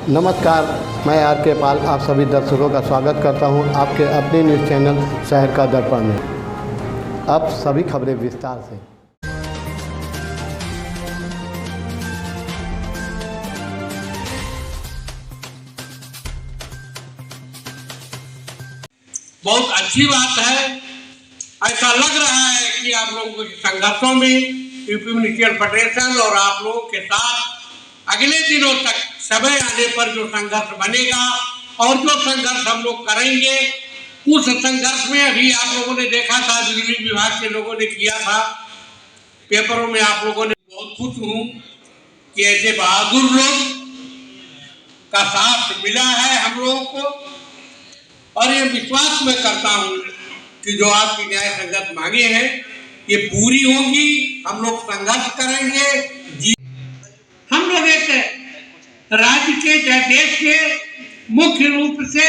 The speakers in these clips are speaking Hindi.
नमस्कार, मैं आर के पाल आप सभी दर्शकों का स्वागत करता हूं आपके अपने न्यूज़ चैनल शहर का दर्पण में। अब सभी खबरें विस्तार से। बहुत अच्छी बात है। ऐसा लग रहा है कि आप लोगों के संघर्षों में यूपी म्यूनिसिपल फेडरेशन और आप लोगों के साथ अगले दिनों तक समय आने पर जो संघर्ष बनेगा और जो संघर्ष हम लोग करेंगे, उस संघर्ष में अभी आप लोगों ने देखा था, बिजली विभाग के लोगों ने किया था, पेपरों में आप लोगों ने। बहुत खुश हूँ कि ऐसे बहादुर लोग का साथ मिला है हम लोगों को, और ये विश्वास मैं करता हूँ कि जो आपकी न्याय संघर्ष मांगे हैं ये पूरी होंगी। हम लोग संघर्ष करेंगे। हम लोग एक राज्य के देश के मुख्य रूप से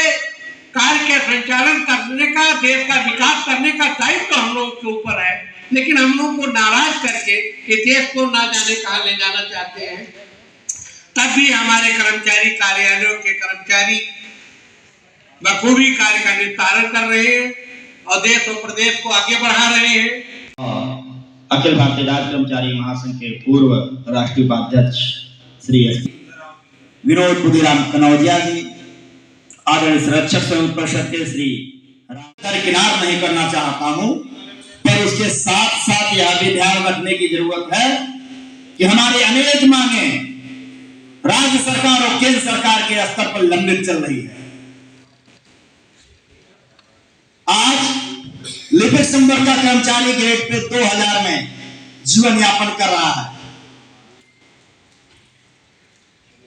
कार्य के संचालन करने का, देश का विकास करने का दायित्व तो हम लोग के ऊपर है, लेकिन हम लोग को नाराज करके ये देश को ना जाने कहाँ ले जाना चाहते हैं। तब भी हमारे कर्मचारी, कार्यालयों के कर्मचारी बखूबी कार्य का निस्तारण कर रहे हैं और देश और प्रदेश को आगे बढ़ा रहे हैं। अखिल भारतीय राज्य कर्मचारी महासंघ के पूर्व राष्ट्रीय उपाध्यक्ष श्री विनोद बुद्धीराम कनौजिया जी, आदरणीय संरक्षक संयुक्त परिषद के श्री किनार नहीं करना चाहता हूं, पर उसके साथ साथ यह भी ध्यान रखने की जरूरत है कि हमारी अनेक मांगे राज्य सरकार और केंद्र सरकार के स्तर पर लंबित चल रही है। आज लिपिक संवर्ग का कर्मचारी ग्रेड पे 2000 में जीवन यापन कर रहा है।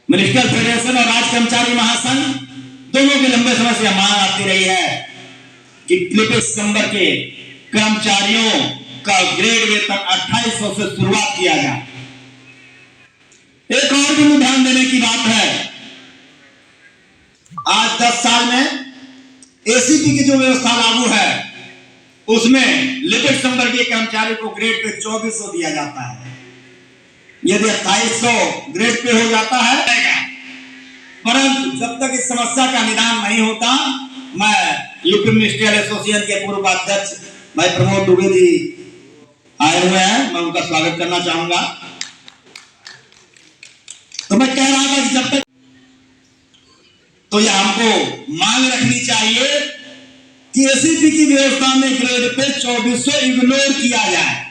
म्यूनिसिपल फेडरेशन और राज्य कर्मचारी महासंघ दोनों के लंबे समय से मांग आती रही है कि लिपिक संवर्ग के कर्मचारियों का ग्रेड वेतन 2800 से शुरुआत किया जाए। एक और भी ध्यान देने की बात है, आज 10 साल में एसीपी की जो व्यवस्था लागू है उसमें लिपिक संवर्ग के कर्मचारी को ग्रेड पे 2400 दिया जाता है। यदि 2800 ग्रेड पे हो जाता है, परंतु जब तक इस समस्या का निदान नहीं होता, मैं यूपी म्यूनिसिपल एसोसिएशन के पूर्व अध्यक्ष भाई प्रमोद दुबे जी आए हुए हैं, मैं उनका स्वागत करना चाहूंगा। तो मैं कह रहा था कि जब तक तो यह हमको मांग रखनी चाहिए कि एसीपी की व्यवस्था में ग्रेड पे 2400 इग्नोर किया जाए।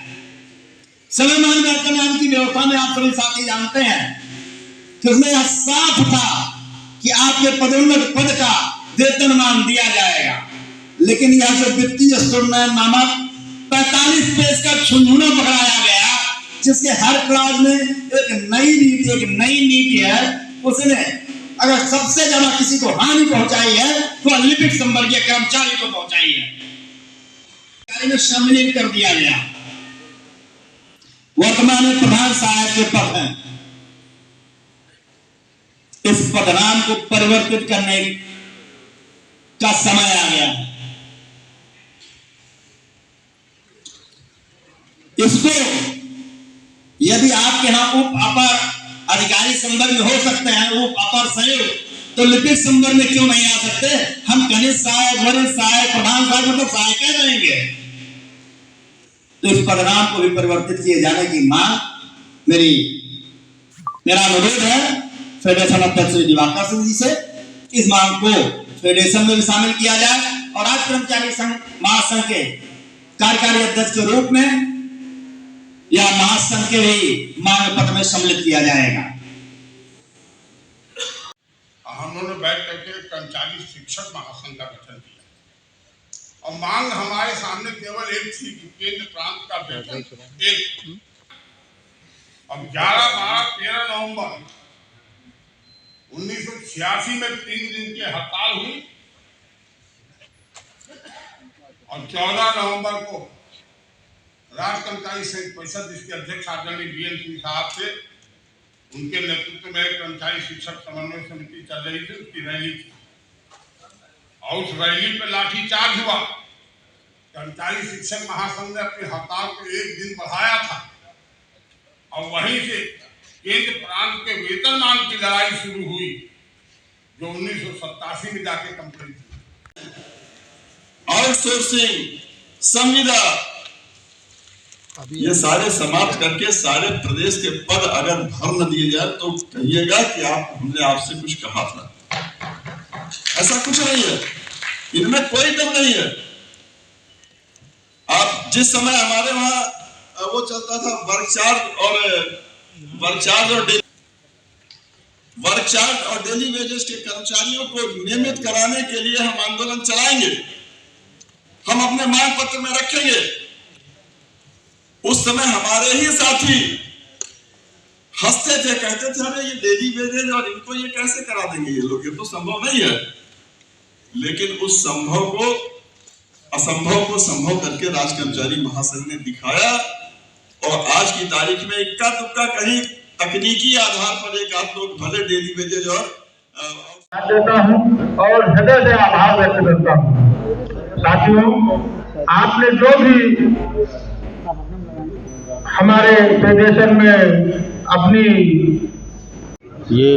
समयमान वेतन की व्यवस्था में आप सभी साथी जानते हैं कि उसमें यह साफ था कि आपके पदोन्नत पद का वेतनमान दिया जाएगा, लेकिन यह जो वित्तीय स्तरोन्नयन नामक 45 पेज का झुंझुना पकड़ाया गया, जिसके हर क्लास में एक नई नीति है, उसने अगर सबसे ज्यादा किसी को हानि पहुंचाई है तो लिपिक संवर्ग के कर्मचारी को पहुंचाई है। में सम्मिलित कर दिया गया। वर्तमान में प्रधान सहायक के पद हैं, इस पदनाम को परिवर्तित करने का समय आ गया है। इसको यदि आपके यहां उप अपर अधिकारी संवर्ग में हो सकते हैं, उप अपर संयुक्त, तो लिपिक संवर्ग में क्यों नहीं आ सकते? हम कनिष्ठ सहायक, वरिष्ठ सहायक, प्रधान सहायक मतलब सहायक रहेंगे। तो इस पदनाम को भी परिवर्तित किए जाने की मांग मेरा अनुरोध है फेडरेशन अध्यक्ष श्री दिवाकर सिंह जी से, इस मांग को फेडरेशन में भी शामिल किया जाए और राज्य कर्मचारी संघ महासंघ के कार्यकारी अध्यक्ष के रूप में या महासंघ के भी मांग पत्र में सम्मिलित किया जाएगा। हम लोगों ने बैठ करके कर्मचारी शिक्षक महासंघ का गठन किया और मांग हमारे सामने केवल एक थी कि केंद्र प्रांत का वेतन एक। अब 11, 12, 13 नवंबर 1986 में 3 दिन की हड़ताल हुई और 14 नवंबर को राज्य कर्मचारी संघ परिषद, जिसके अध्यक्ष आदरणीय बीएन सिंह साहब थे, उनके नेतृत्व में कर्मचारी शिक्षक समन्वय समिति चल रही थी, उसकी रैली थी और उस रैली पे लाठीचार्ज हुआ। कर्मचारी शिक्षक महासंघ ने अपनी हड़ताल को 1 दिन बढ़ाया था और वहीं से केंद्र प्रांत के वेतनमान की लड़ाई शुरू हुई जो 1987 में जाके कंप्लीट हुई। आउटसोर्सिंग, संविदा, ये सारे समाप्त करके सारे प्रदेश के पद अगर भर न दिए जाए तो कहिएगा कि हमने आपसे कुछ कहा था। ऐसा कुछ नहीं है, इनमें कोई दम नहीं है। आप जिस समय हमारे वहां वो चलता था वर्क चार्ज और डेली वेजेस के कर्मचारियों को नियमित कराने के लिए हम आंदोलन चलाएंगे, हम अपने मांग पत्र में रखेंगे। उस समय हमारे ही साथी हंसते थे, कहते थे अरे ये डेली वेजेस और इनको ये कैसे करा देंगे ये लोग, ये तो संभव नहीं है। लेकिन उस असंभव को संभव करके राज कर्मचारी महासंघ ने दिखाया और आज की तारीख में इक्का दुक्का कहीं तकनीकी आधार पर एक आध लोग भले डेली वेजेज और देता हूं और हृदय से आभार व्यक्त करता हूं। साथियों, आपने जो भी हमारे फेडरेशन में अपनी ये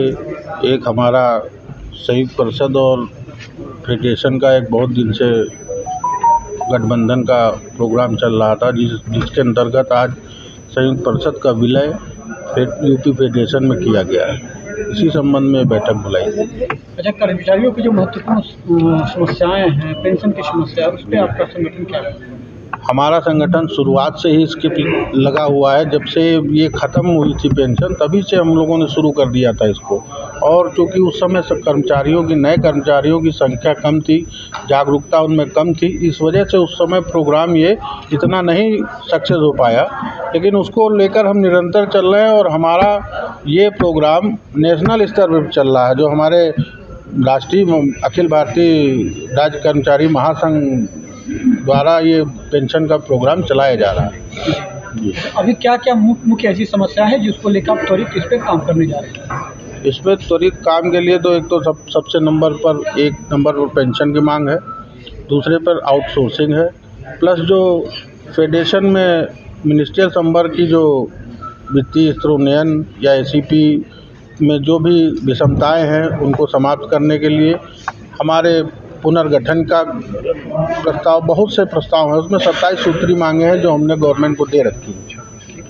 एक हमारा संयुक्त परिषद और फेडरेशन का एक बहुत दिन से गठबंधन का प्रोग्राम चल रहा था, जिसके अंतर्गत आज संयुक्त परिषद का विलय यूपी फेडरेशन में किया गया है। इसी संबंध में बैठक बुलाई गई। अच्छा, कर्मचारियों की जो महत्वपूर्ण समस्याएं हैं, पेंशन की समस्या, उस पर आपका संगठन क्या है? हमारा संगठन शुरुआत से ही इसके लगा हुआ है। जब से ये ख़त्म हुई थी पेंशन, तभी से हम लोगों ने शुरू कर दिया था इसको। और चूँकि उस समय सब नए कर्मचारियों की संख्या कम थी, जागरूकता उनमें कम थी, इस वजह से उस समय प्रोग्राम ये इतना नहीं सक्सेस हो पाया। लेकिन उसको लेकर हम निरंतर चल रहे हैं और हमारा ये प्रोग्राम नेशनल स्तर पर चल रहा है। जो हमारे राष्ट्रीय अखिल भारतीय राज्य कर्मचारी महासंघ द्वारा ये पेंशन का प्रोग्राम चलाया जा रहा है। अभी क्या क्या मुख्य ऐसी समस्या है जिसको लेकर आप त्वरित इस पर काम करने जा रहे हैं? इस पर त्वरित काम के लिए तो एक तो सबसे एक नंबर पर पेंशन की मांग है, दूसरे पर आउटसोर्सिंग है, प्लस जो फेडरेशन में मिनिस्ट्रियल संवर्ग की जो वित्तीय स्तरोन्नयन या ACP में जो भी विषमताएं हैं उनको समाप्त करने के लिए हमारे पुनर्गठन का प्रस्ताव, बहुत से प्रस्ताव हैं, उसमें 27 सूत्री मांगे हैं जो हमने गवर्नमेंट को दे रखी हैं।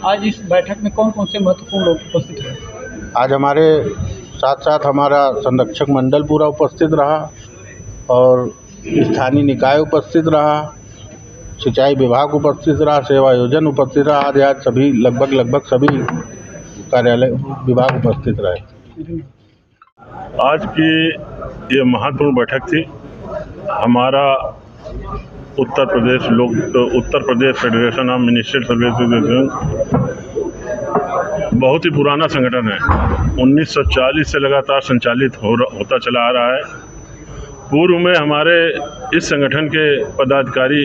आज इस बैठक में कौन कौन से महत्वपूर्ण लोग उपस्थित हैं? आज हमारे साथ साथ हमारा संरक्षक मंडल पूरा उपस्थित रहा और स्थानीय निकाय उपस्थित रहा, सिंचाई विभाग उपस्थित रहा, सेवा योजन उपस्थित रहा। आज सभी लगभग सभी कार्यालय विभाग उपस्थित रहे। आज की ये महत्वपूर्ण बैठक थी। हमारा उत्तर Pradesh federation of ministerial services बहुत ही पुराना संगठन है। 1940 से लगातार संचालित होता चला आ रहा है। पूर्व में हमारे इस संगठन के पदाधिकारी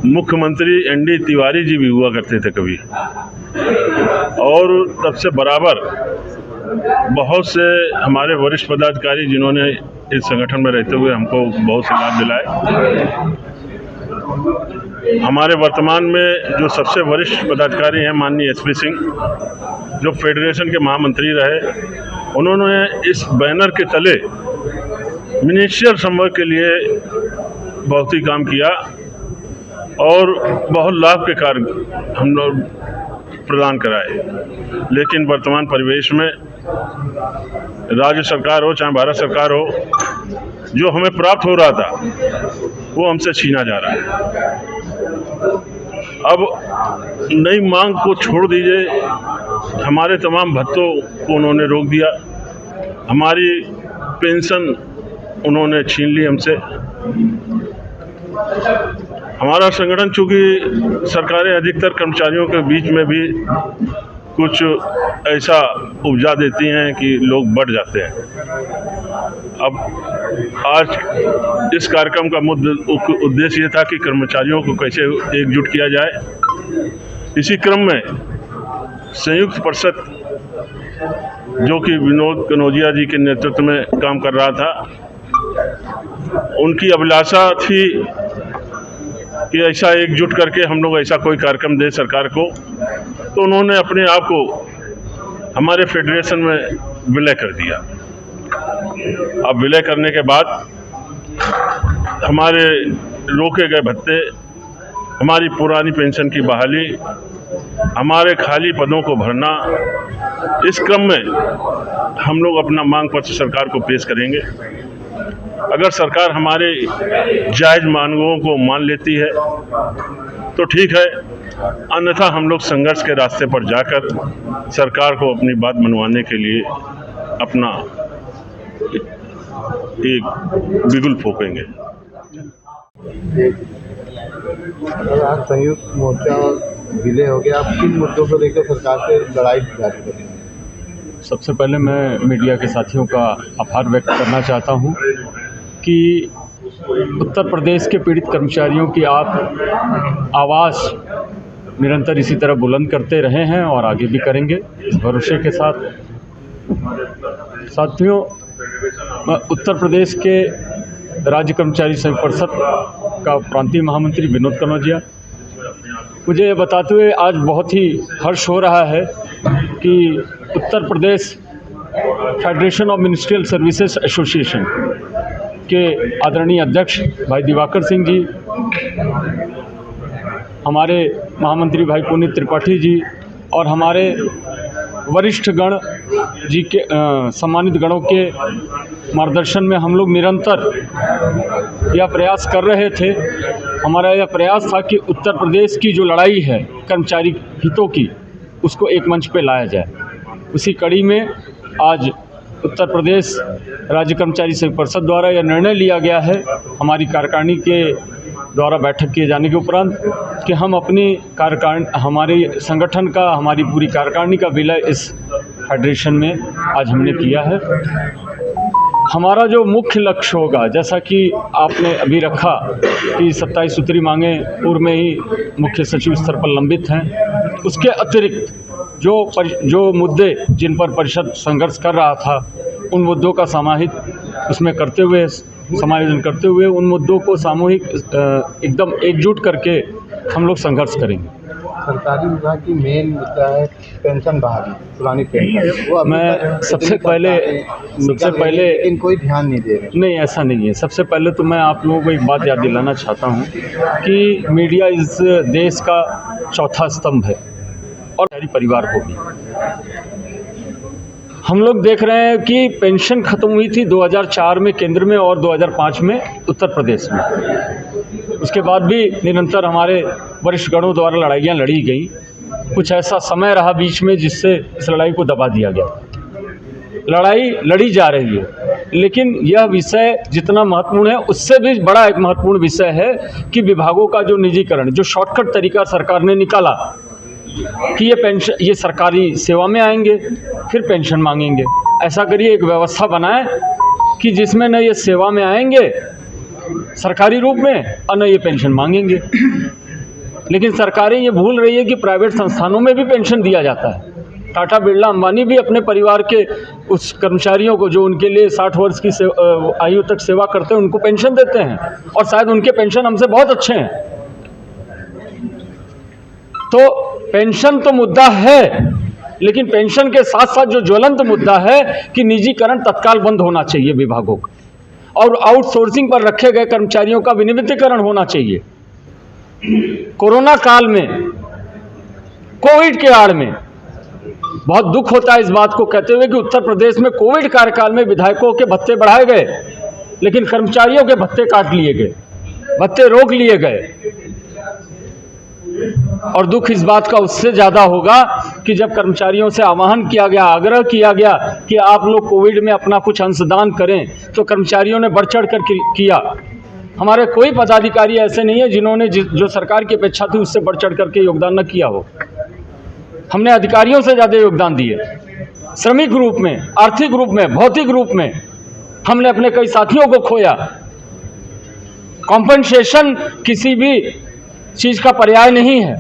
मुख्यमंत्री ND तिवारी जी भी हुआ करते थे कभी, और तब से बराबर बहुत से हमारे वरिष्ठ पदाधिकारी जिन्होंने इस संगठन में रहते हुए हमको बहुत से लाभ दिलाए। हमारे वर्तमान में जो सबसे वरिष्ठ पदाधिकारी हैं माननीय SP सिंह, जो फेडरेशन के महामंत्री रहे, उन्होंने इस बैनर के तले मिनिस्ट्रियल संवर्ग के लिए बहुत ही काम किया और बहुत लाभ के कार्य हम लोग प्रदान कराए। लेकिन वर्तमान परिवेश में राज्य सरकार हो चाहे भारत सरकार हो, जो हमें प्राप्त हो रहा था वो हमसे छीना जा रहा है। अब नई मांग को छोड़ दीजिए, हमारे तमाम भत्तों को उन्होंने रोक दिया, हमारी पेंशन उन्होंने छीन ली हमसे। हमारा संगठन चूँकि सरकारें अधिकतर कर्मचारियों के बीच में भी कुछ ऐसा उपजा देती हैं कि लोग बढ़ जाते हैं। अब आज इस कार्यक्रम का उद्देश्य ये था कि कर्मचारियों को कैसे एकजुट किया जाए। इसी क्रम में संयुक्त परिषद, जो कि विनोद कनौजिया जी के नेतृत्व में काम कर रहा था, उनकी अभिलाषा थी कि ऐसा एकजुट करके हम लोग ऐसा कोई कार्यक्रम दे सरकार को, तो उन्होंने अपने आप को हमारे फेडरेशन में विलय कर दिया। अब विलय करने के बाद हमारे रोके गए भत्ते, हमारी पुरानी पेंशन की बहाली, हमारे खाली पदों को भरना, इस क्रम में हम लोग अपना मांग पत्र सरकार को पेश करेंगे। अगर सरकार हमारे जायज़ मांगों को मान लेती है तो ठीक है, अन्यथा हम लोग संघर्ष के रास्ते पर जाकर सरकार को अपनी बात मनवाने के लिए अपना एक बिगुल फूकेंगे। आज संयुक्त मोर्चा विलय हो गया, आप किन मुद्दों को लेकर सरकार से लड़ाई जारी करेंगे? सबसे पहले मैं मीडिया के साथियों का आभार व्यक्त करना चाहता हूं कि उत्तर प्रदेश के पीड़ित कर्मचारियों की आप आवाज़ निरंतर इसी तरह बुलंद करते रहे हैं और आगे भी करेंगे, इस भरोसे के साथ। साथियों, उत्तर प्रदेश के राज्य कर्मचारी संघ परिषद का प्रांतीय महामंत्री विनोद कनौजिया, मुझे ये बताते हुए आज बहुत ही हर्ष हो रहा है कि Uttar Pradesh federation of ministerial services association के आदरणीय अध्यक्ष भाई दिवाकर सिंह जी, हमारे महामंत्री भाई पुनीत त्रिपाठी जी और हमारे वरिष्ठ गण जी के सम्मानित गणों के मार्गदर्शन में हम लोग निरंतर यह प्रयास कर रहे थे। हमारा यह प्रयास था कि उत्तर प्रदेश की जो लड़ाई है कर्मचारी हितों की, उसको एक मंच पे लाया जाए। उसी कड़ी में आज उत्तर प्रदेश राज्य कर्मचारी संघ परिषद द्वारा यह निर्णय लिया गया है, हमारी कार्यकारिणी के द्वारा बैठक किए जाने के उपरांत, कि हम अपनी हमारे संगठन का, हमारी पूरी कार्यकारिणी का विलय इस फेडरेशन में आज हमने किया है। हमारा जो मुख्य लक्ष्य होगा, जैसा कि आपने अभी रखा कि 27 सूत्री मांगें पूर्व में ही मुख्य सचिव स्तर पर लंबित हैं, उसके अतिरिक्त जो मुद्दे जिन पर परिषद संघर्ष कर रहा था, उन मुद्दों का समायोजन करते हुए उन मुद्दों को सामूहिक एकदम एकजुट करके हम लोग संघर्ष करेंगे। सरकारी विभाग की मेन मुद्दा है पेंशन बहाली, पुरानी पेंशन। वो मैं सबसे पहले लेकिन कोई ध्यान नहीं दे रहे। नहीं, ऐसा नहीं है। सबसे पहले तो मैं आप लोगों को एक बात याद दिलाना चाहता हूँ कि मीडिया इस देश का चौथा स्तंभ है और हमारी परिवार को भी। हम लोग देख रहे हैं कि पेंशन खत्म हुई थी 2004 में केंद्र में और 2005 में उत्तर प्रदेश में। उसके बाद भी निरंतर हमारे वरिष्ठ गणों द्वारा लड़ाइयाँ लड़ी गई। कुछ ऐसा समय रहा बीच में जिससे इस लड़ाई को दबा दिया गया। लड़ाई लड़ी जा रही है, लेकिन यह विषय जितना महत्वपूर्ण है, उससे भी बड़ा एक महत्वपूर्ण विषय है कि विभागों का जो निजीकरण, जो शॉर्टकट तरीका सरकार ने निकाला कि ये सरकारी सेवा में आएंगे फिर पेंशन मांगेंगे। ऐसा करिए, एक व्यवस्था बनाएं कि जिसमें न ये सेवा में आएंगे सरकारी रूप में और न ये पेंशन मांगेंगे। लेकिन सरकारें ये भूल रही है कि प्राइवेट संस्थानों में भी पेंशन दिया जाता है। टाटा, बिरला, अंबानी भी अपने परिवार के उस कर्मचारियों को जो उनके लिए 60 वर्ष की आयु तक सेवा करते हैं, उनको पेंशन देते हैं और शायद उनके पेंशन हमसे बहुत अच्छे हैं। तो पेंशन तो मुद्दा है, लेकिन पेंशन के साथ साथ जो ज्वलंत मुद्दा है कि निजीकरण तत्काल बंद होना चाहिए विभागों का और आउटसोर्सिंग पर रखे गए कर्मचारियों का विनियमितीकरण होना चाहिए। कोरोना काल में, कोविड के आड़ में बहुत दुख होता है इस बात को कहते हुए कि उत्तर प्रदेश में कोविड कार्यकाल में विधायकों के भत्ते बढ़ाए गए, लेकिन कर्मचारियों के भत्ते काट लिए गए, भत्ते रोक लिए गए। और दुख इस बात का उससे ज़्यादा होगा कि जब कर्मचारियों से आह्वान किया गया, आग्रह किया गया कि आप लोग कोविड में अपना कुछ अंशदान करें, तो कर्मचारियों ने बढ़ चढ़ कर किया। हमारे कोई पदाधिकारी ऐसे नहीं है जिन्होंने जो सरकार की अपेक्षा थी उससे बढ़ चढ़ करके योगदान न किया हो। हमने अधिकारियों से ज़्यादा योगदान दिए, श्रमिक रूप में, आर्थिक रूप में, भौतिक रूप में। हमने अपने कई साथियों को खोया। कॉम्पनसेशन किसी भी चीज़ का पर्याय नहीं है।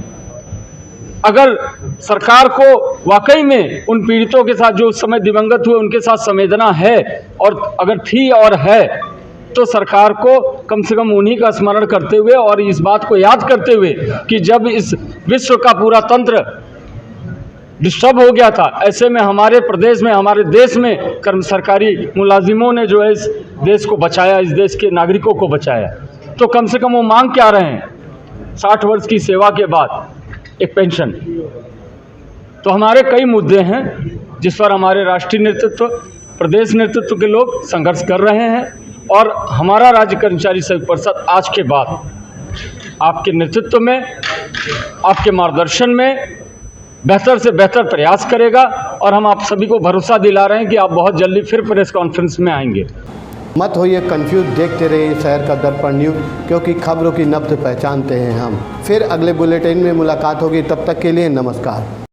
अगर सरकार को वाकई में उन पीड़ितों के साथ जो उस समय दिवंगत हुए उनके साथ संवेदना है, और अगर थी और है, तो सरकार को कम से कम उन्हीं का स्मरण करते हुए और इस बात को याद करते हुए कि जब इस विश्व का पूरा तंत्र डिस्टर्ब हो गया था। ऐसे में हमारे प्रदेश में, हमारे देश में सरकारी मुलाजिमों ने जो है इस देश को बचाया, इस देश के नागरिकों को बचाया। तो कम से कम वो मांग क्या रहे हैं? 60 वर्ष की सेवा के बाद एक पेंशन। तो हमारे कई मुद्दे हैं जिस पर हमारे राष्ट्रीय नेतृत्व, प्रदेश नेतृत्व के लोग संघर्ष कर रहे हैं, और हमारा राज्य कर्मचारी सेवक परिषद आज के बाद आपके नेतृत्व में, आपके मार्गदर्शन में बेहतर से बेहतर प्रयास करेगा। और हम आप सभी को भरोसा दिला रहे हैं कि आप बहुत जल्दी फिर प्रेस कॉन्फ्रेंस में आएंगे। मत होइए कंफ्यूज, देखते रहिए शहर का दर्पण न्यूज़, क्योंकि खबरों की नब्ज पहचानते हैं हम। फिर अगले बुलेटिन में मुलाकात होगी, तब तक के लिए नमस्कार।